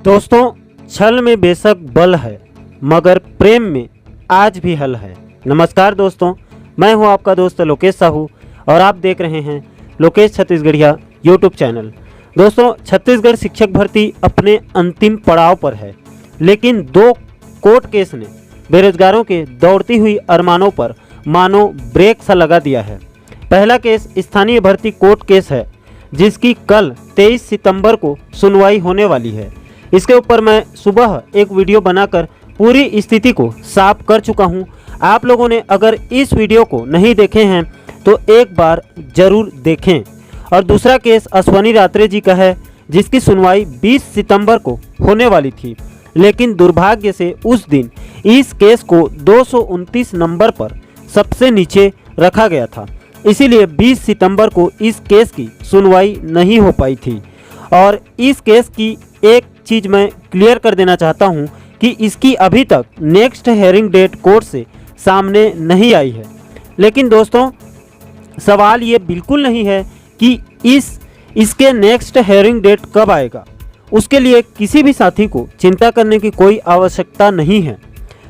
दोस्तों, छल में बेशक बल है मगर प्रेम में आज भी हल है। नमस्कार दोस्तों, मैं हूं आपका दोस्त लोकेश साहू और आप देख रहे हैं लोकेश छत्तीसगढ़िया यूट्यूब चैनल। दोस्तों, छत्तीसगढ़ शिक्षक भर्ती अपने अंतिम पड़ाव पर है, लेकिन दो कोर्ट केस ने बेरोजगारों के दौड़ती हुई अरमानों पर मानो ब्रेक सा लगा दिया है। पहला केस स्थानीय भर्ती कोर्ट केस है, जिसकी कल 23 सितंबर को सुनवाई होने वाली है। इसके ऊपर मैं सुबह एक वीडियो बनाकर पूरी स्थिति को साफ कर चुका हूं। आप लोगों ने अगर इस वीडियो को नहीं देखे हैं तो एक बार ज़रूर देखें। और दूसरा केस अश्वनी रात्रे जी का है, जिसकी सुनवाई 20 सितंबर को होने वाली थी, लेकिन दुर्भाग्य से उस दिन इस केस को 229 नंबर पर सबसे नीचे रखा गया था, इसीलिए 20 सितंबर को इस केस की सुनवाई नहीं हो पाई थी। और इस केस की एक चीज़ मैं क्लियर कर देना चाहता हूं कि इसकी अभी तक नेक्स्ट हेयरिंग डेट कोर्ट से सामने नहीं आई है। लेकिन दोस्तों, सवाल ये बिल्कुल नहीं है कि इसके नेक्स्ट हेयरिंग डेट कब आएगा। उसके लिए किसी भी साथी को चिंता करने की कोई आवश्यकता नहीं है,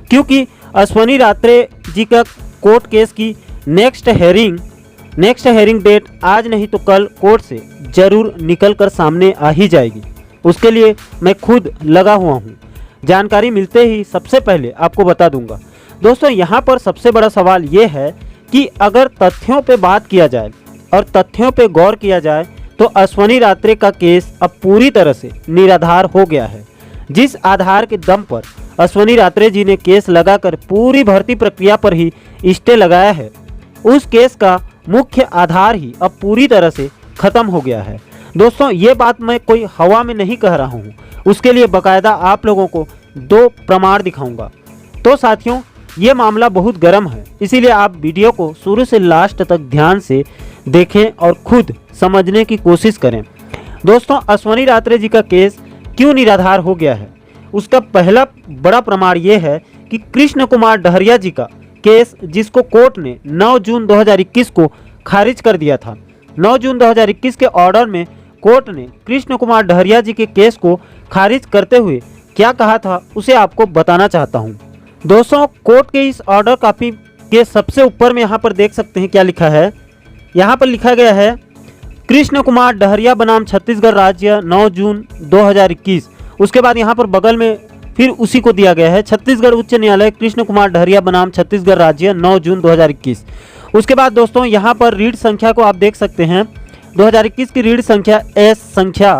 क्योंकि अश्वनी रात्रे जी का कोर्ट केस की नेक्स्ट हेयरिंग डेट आज नहीं तो कल कोर्ट से ज़रूर निकल कर सामने आ ही जाएगी। उसके लिए मैं खुद लगा हुआ हूँ। जानकारी मिलते ही सबसे पहले आपको बता दूंगा। दोस्तों, यहाँ पर सबसे बड़ा सवाल ये है कि अगर तथ्यों पे बात किया जाए और तथ्यों पे गौर किया जाए तो अश्वनी रात्रे का केस अब पूरी तरह से निराधार हो गया है। जिस आधार के दम पर अश्वनी रात्रे जी ने केस लगाकर पूरी भर्ती प्रक्रिया पर ही स्टे लगाया है, उस केस का मुख्य आधार ही अब पूरी तरह से खत्म हो गया है। दोस्तों, ये बात मैं कोई हवा में नहीं कह रहा हूँ, उसके लिए बकायदा आप लोगों को 2 प्रमाण दिखाऊंगा। तो साथियों, ये मामला बहुत गर्म है, इसीलिए आप वीडियो को शुरू से लास्ट तक ध्यान से देखें और खुद समझने की कोशिश करें। दोस्तों, अश्वनी रात्रे जी का केस क्यों निराधार हो गया है, उसका पहला बड़ा प्रमाण ये है कि कृष्ण कुमार डहरिया जी का केस, जिसको कोर्ट ने 9 जून 2021 को खारिज कर दिया था। 9 जून 2021 के ऑर्डर में कोर्ट ने कृष्ण कुमार डहरिया जी के केस को खारिज करते हुए क्या कहा था, उसे आपको बताना चाहता हूं। दोस्तों, कोर्ट के इस ऑर्डर कॉपी के सबसे ऊपर में यहाँ पर देख सकते हैं क्या लिखा है। यहाँ पर लिखा गया है, कृष्ण कुमार डहरिया बनाम छत्तीसगढ़ राज्य 9 जून 2021। उसके बाद यहाँ पर बगल में फिर उसी को दिया गया है, छत्तीसगढ़ उच्च न्यायालय कृष्ण कुमार डहरिया बनाम छत्तीसगढ़ राज्य 9 जून 2021। उसके बाद दोस्तों, यहाँ पर रीड संख्या को आप देख सकते हैं, 2021 की रीड संख्या एस संख्या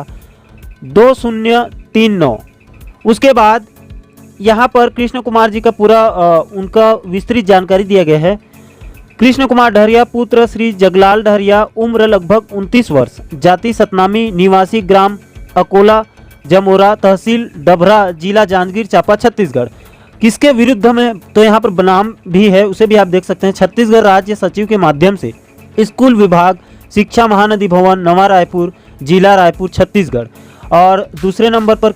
2039। उसके बाद यहाँ पर कृष्ण कुमार जी का पूरा उनका विस्तृत जानकारी दिया गया है। कृष्ण कुमार डहरिया पुत्र श्री जगलाल डहरिया, उम्र लगभग 29 वर्ष, जाति सतनामी, निवासी ग्राम अकोला जमोरा, तहसील डभरा, जिला जांजगीर चांपा, छत्तीसगढ़। किसके विरुद्ध में, तो यहाँ पर बनाम भी है, उसे भी आप देख सकते हैं, छत्तीसगढ़ राज्य सचिव के माध्यम से स्कूल विभाग, शिक्षा महानदी भवन, नवा रायपुर, जिला रायपुर, छत्तीसगढ़। और दूसरे नंबर पर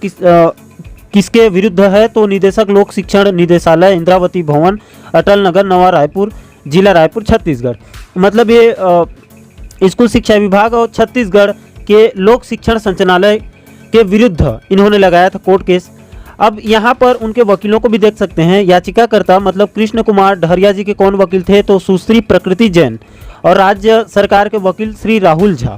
किसके विरुद्ध है, तो निदेशक लोक शिक्षण निदेशालय, इंद्रावती भवन, अटल नगर, नवा रायपुर, जिला रायपुर, छत्तीसगढ़। मतलब ये स्कूल शिक्षा विभाग और छत्तीसगढ़ के लोक शिक्षण संचालनालय के विरुद्ध इन्होंने लगाया था कोर्ट केस। अब यहाँ पर उनके वकीलों को भी देख सकते हैं। याचिकाकर्ता मतलब कृष्ण कुमार डहरिया जी के कौन वकील थे, तो सुश्री प्रकृति जैन, और राज्य सरकार के वकील श्री राहुल झा।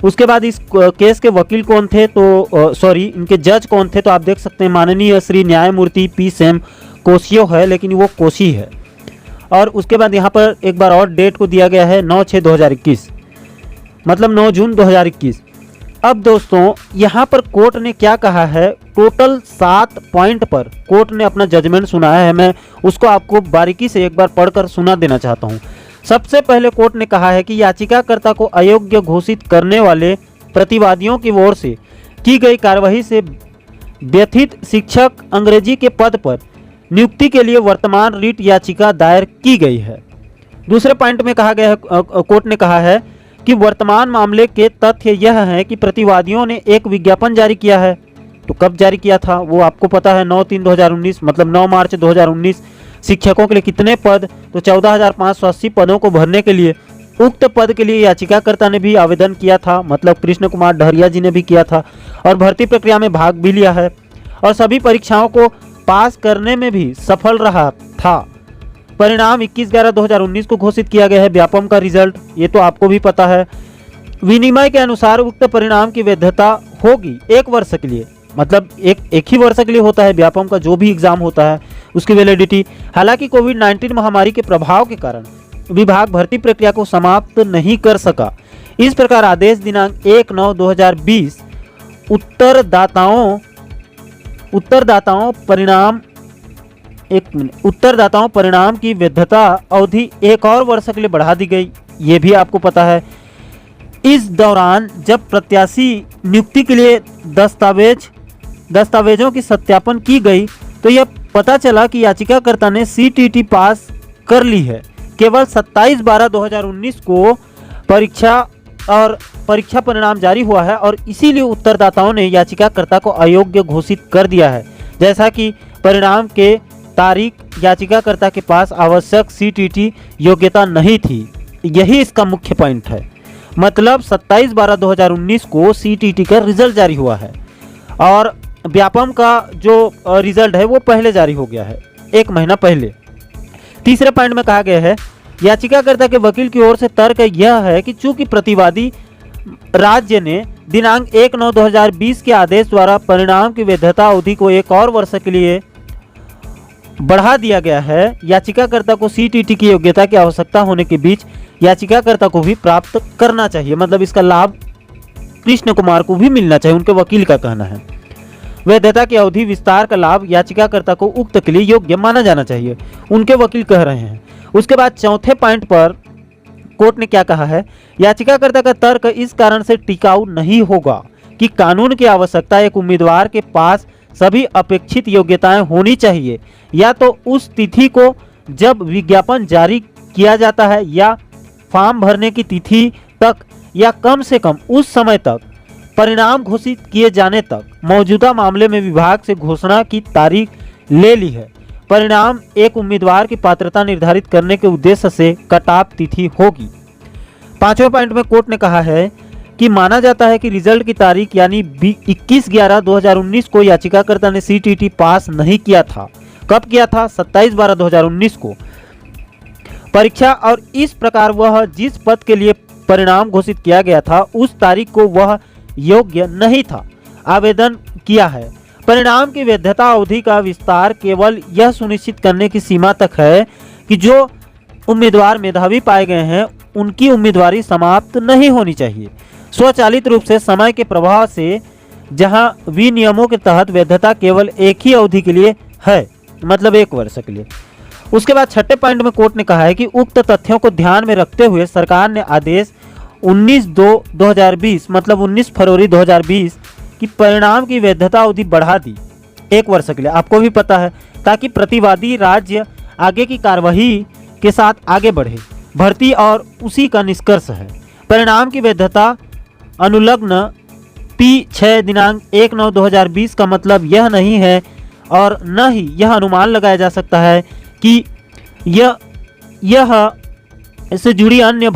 उसके बाद इस केस के वकील कौन थे, तो इनके जज कौन थे, तो आप देख सकते हैं माननीय श्री न्यायमूर्ति पी सेम कोशियो है, लेकिन वो कोशी है। और उसके बाद यहाँ पर एक बार और डेट को दिया गया है 9/6/2021, मतलब 9 जून 2021। अब दोस्तों, यहाँ पर कोर्ट ने क्या कहा है, टोटल 7 पॉइंट पर कोर्ट ने अपना जजमेंट सुनाया है। मैं उसको आपको बारीकी से एक बार पढ़कर सुना देना चाहता हूँ। सबसे पहले कोर्ट ने कहा है कि याचिकाकर्ता को अयोग्य घोषित करने वाले प्रतिवादियों की ओर से की गई कार्यवाही से व्यथित शिक्षक अंग्रेजी के पद पर नियुक्ति के लिए वर्तमान रिट याचिका दायर की गई है। दूसरे पॉइंट में कहा गया है, कोर्ट ने कहा है कि वर्तमान मामले के तथ्य यह है कि प्रतिवादियों ने एक विज्ञापन जारी किया है। तो कब जारी किया था वो आपको पता है, 9/3/2019, मतलब 9 मार्च 2019। शिक्षकों के लिए कितने पद, तो 14,580 पदों को भरने के लिए उक्त पद के लिए याचिकाकर्ता ने भी आवेदन किया था, मतलब कृष्ण कुमार डहरिया जी ने भी किया था और भर्ती प्रक्रिया में भाग भी लिया है और सभी परीक्षाओं को पास करने में भी सफल रहा था। परिणाम 21/11/2019 को घोषित किया गया है व्यापम का रिजल्ट, ये तो आपको भी पता है। विनिमय के अनुसार उक्त परिणाम की वैधता होगी 1 वर्ष के लिए, मतलब एक ही वर्ष के लिए होता है व्यापम का जो भी एग्जाम होता है उसकी वैलिडिटी। हालांकि कोविड-19 महामारी के प्रभाव के कारण विभाग भर्ती प्रक्रिया को समाप्त नहीं कर सका। इस प्रकार आदेश दिनांक 1/9/2020 उत्तरदाताओं परिणाम की वैधता अवधि 1 और वर्ष के लिए बढ़ा दी गई, ये भी आपको पता है। इस दौरान जब प्रत्याशी नियुक्ति के लिए दस्तावेजों की सत्यापन की गई तो यह पता चला कि याचिकाकर्ता ने CTT पास कर ली है। केवल 27/12/2019 को परीक्षा परिणाम जारी हुआ है और इसीलिए उत्तरदाताओं ने याचिकाकर्ता को अयोग्य घोषित कर दिया है। जैसा कि परिणाम के तारीख याचिकाकर्ता के पास आवश्यक CTT योग्यता नहीं थी, यही इसका मुख्य पॉइंट है। मतलब 27/12/2019 को CTT का रिजल्ट जारी हुआ है और व्यापम का जो रिजल्ट है वो पहले जारी हो गया है, 1 महीना पहले। तीसरे पॉइंट में कहा गया है याचिकाकर्ता के वकील की ओर से तर्क यह है कि चूंकि प्रतिवादी राज्य ने दिनांक 1/9/2020 के आदेश द्वारा परिणाम की वैधता अवधि को 1 और वर्ष के लिए बढ़ा दिया गया है, याचिकाकर्ता को CTT की योग्यता की आवश्यकता होने के बीच याचिकाकर्ता को भी प्राप्त करना चाहिए। मतलब इसका लाभ कृष्ण कुमार को भी मिलना चाहिए, उनके वकील का कहना है। वैधता की अवधि विस्तार का लाभ याचिकाकर्ता को उक्त के लिए योग्य माना जाना चाहिए, उनके वकील कह रहे हैं। उसके बाद चौथे पॉइंट पर कोर्ट ने क्या कहा है, याचिकाकर्ता का तर्क इस कारण से टिकाऊ नहीं होगा कि कानून की आवश्यकता एक उम्मीदवार के पास सभी अपेक्षित योग्यताएं होनी चाहिए, या तो उस तिथि को जब विज्ञापन जारी किया जाता है या फॉर्म भरने की तिथि तक, या कम से कम उस समय तक परिणाम घोषित किए जाने तक। मौजूदा मामले में विभाग से घोषणा की तारीख ले ली है। परिणाम एक उम्मीदवार की पात्रता निर्धारित करने के उद्देश्य से कट ऑफ तिथि होगी। 5वें पॉइंट में कोर्ट ने कहा है कि माना जाता है कि रिजल्ट की तारीख यानी 21/11/2019 को याचिकाकर्ता ने CTT पास नहीं किया था। कब किया था? 27/12/2019 को परीक्षा, और इस प्रकार वह जिस पद के लिए परिणाम घोषित किया गया था उस तारीख को वह योग्य नहीं था। आवेदन किया है। परिणाम की वैधता अवधि का विस्तार केवल यह सुनिश्चित करने की सीमा तक है कि जो उम्मीदवार मेधावी पाए गए हैं उनकी उम्मीदवारी समाप्त नहीं होनी चाहिए। स्वचालित रूप से समय के प्रभाव से जहां विनियमों के तहत वैधता केवल एक ही अवधि के लिए है, मतलब 1 वर्ष के लिए। उसके बाद 6ठे पॉइंट में कोर्ट ने कहा है कि उक्त तथ्यों को ध्यान में रखते हुए सरकार ने आदेश 19/2/2020 मतलब 19 फरवरी 2020 की परिणाम की वैधता अवधि बढ़ा दी 1 वर्ष के लिए। आपको भी पता है, ताकि प्रतिवादी राज्य आगे की कार्यवाही के साथ आगे बढ़े। भर्ती और उसी का निष्कर्ष है। परिणाम की वैधता अनुलग्न P6 दिनांक 1/9/2020 का मतलब यह नहीं है और न ही यह अनुमान लगाया जा सकता है कि यह इससे जुड़ी अन्य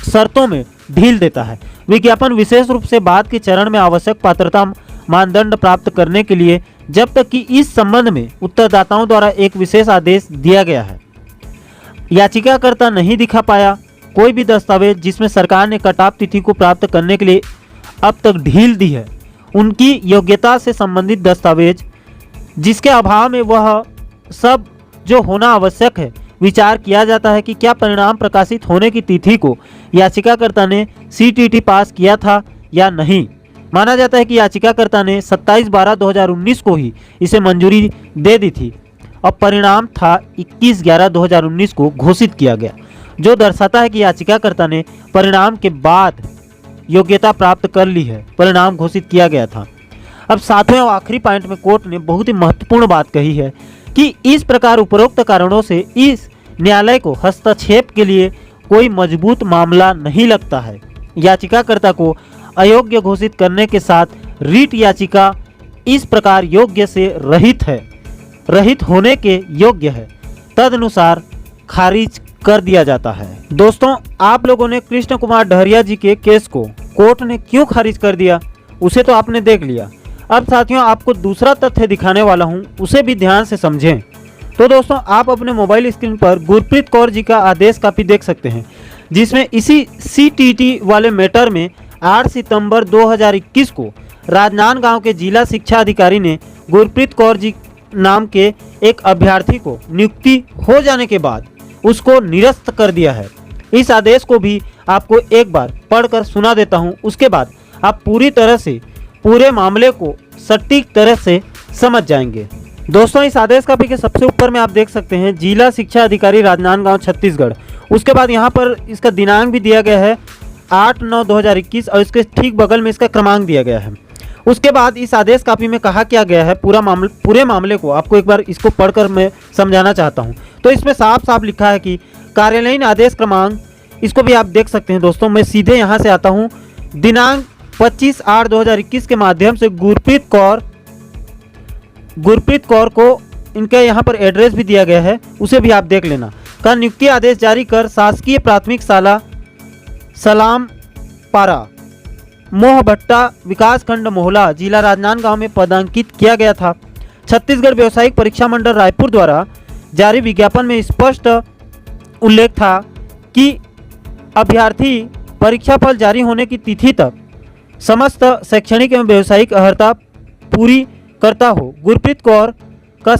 शर्तों में ढील देता है। विज्ञापन विशेष रूप से बाद के चरण में आवश्यक पात्रता मानदंड प्राप्त करने के लिए, जब तक कि इस संबंध में उत्तरदाताओं द्वारा एक विशेष आदेश दिया गया है, याचिकाकर्ता नहीं दिखा पाया कोई भी दस्तावेज जिसमें सरकार ने कट ऑफ तिथि को प्राप्त करने के लिए अब तक ढील दी है। उनकी योग्यता से संबंधित दस्तावेज जिसके अभाव में वह सब जो होना आवश्यक है, विचार किया जाता है कि क्या परिणाम प्रकाशित होने की तिथि को याचिकाकर्ता ने CTT पास किया था या नहीं। माना जाता है कि याचिकाकर्ता ने 27/12/2019 को ही इसे मंजूरी दे दी थी और परिणाम था 21/11/2019 को घोषित किया गया, जो दर्शाता है कि याचिकाकर्ता ने परिणाम के बाद योग्यता प्राप्त कर ली है, परिणाम घोषित किया गया था। अब 7वें और आखिरी पॉइंट में कोर्ट ने बहुत ही महत्वपूर्ण बात कही है कि इस प्रकार उपरोक्त कारणों से इस न्यायालय को हस्तक्षेप के लिए कोई मजबूत मामला नहीं लगता है। याचिकाकर्ता को अयोग्य घोषित करने के साथ रिट याचिका इस प्रकार योग्य से रहित होने के योग्य है, तदनुसार खारिज कर दिया जाता है। दोस्तों, आप लोगों ने कृष्ण कुमार डहरिया जी के केस को कोर्ट ने क्यों खारिज कर दिया उसे तो आपने देख लिया। अब साथियों, आपको दूसरा तथ्य दिखाने वाला हूं, उसे भी ध्यान से समझें। तो दोस्तों, आप अपने मोबाइल स्क्रीन पर गुरप्रीत कौर जी का आदेश कॉपी देख सकते हैं, जिसमें इसी CTT वाले मैटर में 8 सितंबर 2021 को राजनांदगांव के जिला शिक्षा अधिकारी ने गुरप्रीत कौर जी नाम के एक अभ्यर्थी को नियुक्ति हो जाने के बाद उसको निरस्त कर दिया है। इस आदेश को भी आपको एक बार पढ़कर सुना देता हूं, उसके बाद आप पूरी तरह से पूरे मामले को सटीक तरह से समझ जाएंगे। दोस्तों, इस आदेश कॉपी के सबसे ऊपर में आप देख सकते हैं जिला शिक्षा अधिकारी राजनांदगांव छत्तीसगढ़। उसके बाद यहाँ पर इसका दिनांक भी दिया गया है 8/9/2021 और इसके ठीक बगल में इसका क्रमांक दिया गया है। उसके बाद इस आदेश कॉपी में कहा क्या गया है, पूरे मामले को आपको एक बार इसको पढ़कर मैं समझाना चाहता हूँ। तो इसमें साफ साफ लिखा है कि कार्यालयीन आदेश क्रमांक, इसको भी आप देख सकते हैं। दोस्तों, मैं सीधे यहाँ से आता हूँ। दिनांक 25/8/2021 के माध्यम से गुरप्रीत कौर को इनके यहाँ पर एड्रेस भी दिया गया है, उसे भी आप देख लेना, का नियुक्ति आदेश जारी कर शासकीय प्राथमिक शाला सलाम पारा मोहभट्टा विकासखंड मोहला जिला राजनांदगांव में पदांकित किया गया था। छत्तीसगढ़ व्यावसायिक परीक्षा मंडल रायपुर द्वारा जारी विज्ञापन में स्पष्ट उल्लेख था कि अभ्यर्थी परीक्षा फल जारी होने की तिथि तक समस्त शैक्षणिक एवं व्यावसायिक अर्हता पूरी करता हो। गुरप्रीत कौर का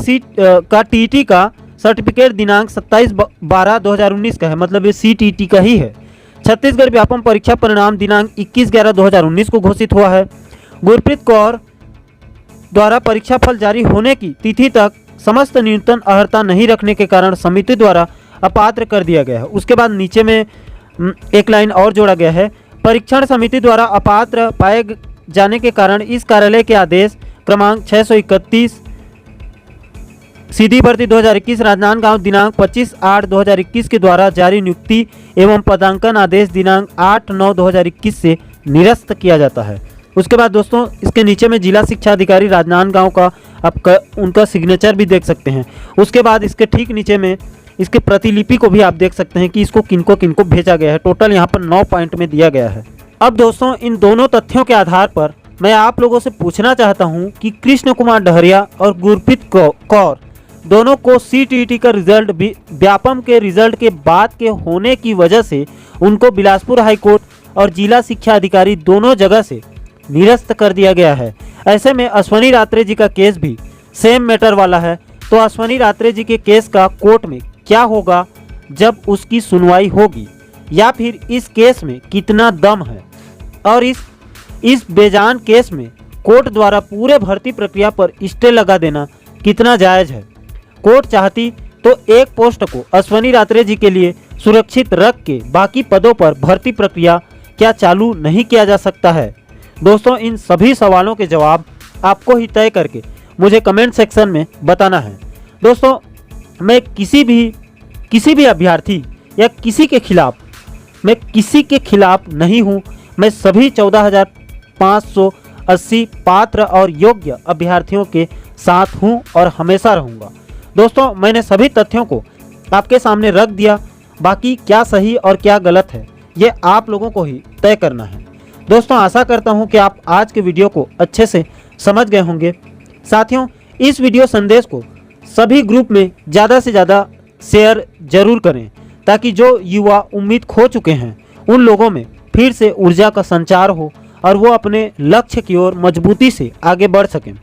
TT का सर्टिफिकेट दिनांक 27/12/2019 का है, मतलब ये CTT का ही है। छत्तीसगढ़ व्यापम परीक्षा परिणाम दिनांक 21/11/2019 को घोषित हुआ है। गुरप्रीत कौर द्वारा परीक्षा फल जारी होने की तिथि तक समस्त न्यूनतम अर्हता नहीं रखने के कारण समिति द्वारा अपात्र कर दिया गया है। उसके बाद नीचे में एक लाइन और जोड़ा गया है, परीक्षण समिति द्वारा अपात्र पाए जाने के कारण इस कार्यालय के आदेश क्रमांक 631 सीधी भर्ती 2021 राजनांदगांव दिनांक 25/8/2021 के द्वारा जारी नियुक्ति एवं पदांकन आदेश दिनांक 8/9/2021 से निरस्त किया जाता है। उसके बाद दोस्तों, इसके नीचे में जिला शिक्षा अधिकारी राजनांदगांव का आप उनका सिग्नेचर भी देख सकते हैं। उसके बाद इसके ठीक नीचे में इसके प्रतिलिपि को भी आप देख सकते हैं कि इसको किनको किनको भेजा गया है। टोटल यहाँ पर 9 पॉइंट में दिया गया है। अब दोस्तों, इन दोनों तथ्यों के आधार पर मैं आप लोगों से पूछना चाहता हूँ कि कृष्ण कुमार डहरिया और गुरप्रीत कौर दोनों को CTT का रिजल्ट व्यापम के रिजल्ट के बाद के होने की वजह से उनको बिलासपुर हाईकोर्ट और जिला शिक्षा अधिकारी दोनों जगह से निरस्त कर दिया गया है। ऐसे में अश्वनी रात्रे जी का केस भी सेम मैटर वाला है। तो अश्वनी रात्रे जी के केस का कोर्ट में क्या होगा जब उसकी सुनवाई होगी, या फिर इस केस में कितना दम है, और इस बेजान केस में कोर्ट द्वारा पूरे भर्ती प्रक्रिया पर स्टे लगा देना कितना जायज़ है। कोर्ट चाहती तो एक पोस्ट को अश्वनी रात्रे जी के लिए सुरक्षित रख के बाकी पदों पर भर्ती प्रक्रिया क्या चालू नहीं किया जा सकता है। दोस्तों, इन सभी सवालों के जवाब आपको ही तय करके मुझे कमेंट सेक्शन में बताना है। दोस्तों, मैं किसी भी अभ्यर्थी या किसी के खिलाफ नहीं हूं। मैं सभी 14,580 पात्र और योग्य अभ्यर्थियों के साथ हूं और हमेशा रहूंगा। दोस्तों, मैंने सभी तथ्यों को आपके सामने रख दिया। बाकी क्या सही और क्या गलत है, ये आप लोगों को ही तय करना है। दोस्तों, आशा करता हूं कि आप आज के वीडियो को अच्छे से समझ गए होंगे। साथियों, इस वीडियो संदेश को सभी ग्रुप में ज़्यादा से ज़्यादा शेयर जरूर करें, ताकि जो युवा उम्मीद खो चुके हैं उन लोगों में फिर से ऊर्जा का संचार हो और वो अपने लक्ष्य की ओर मजबूती से आगे बढ़ सकें।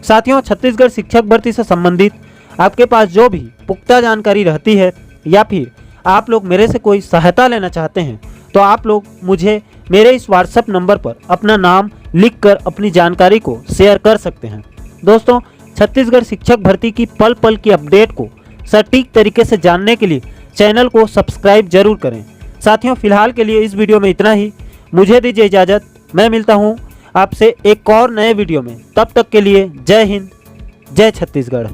साथियों, छत्तीसगढ़ शिक्षक भर्ती से संबंधित आपके पास जो भी पुख्ता जानकारी रहती है, या फिर आप लोग मेरे से कोई सहायता लेना चाहते हैं, तो आप लोग मुझे मेरे इस व्हाट्सएप नंबर पर अपना नाम लिखकर अपनी जानकारी को शेयर कर सकते हैं। दोस्तों, छत्तीसगढ़ शिक्षक भर्ती की पल पल की अपडेट को सटीक तरीके से जानने के लिए चैनल को सब्सक्राइब जरूर करें। साथियों, फिलहाल के लिए इस वीडियो में इतना ही। मुझे दीजिए इजाज़त। मैं मिलता हूँ आपसे एक और नए वीडियो में। तब तक के लिए जय हिंद, जय छत्तीसगढ़।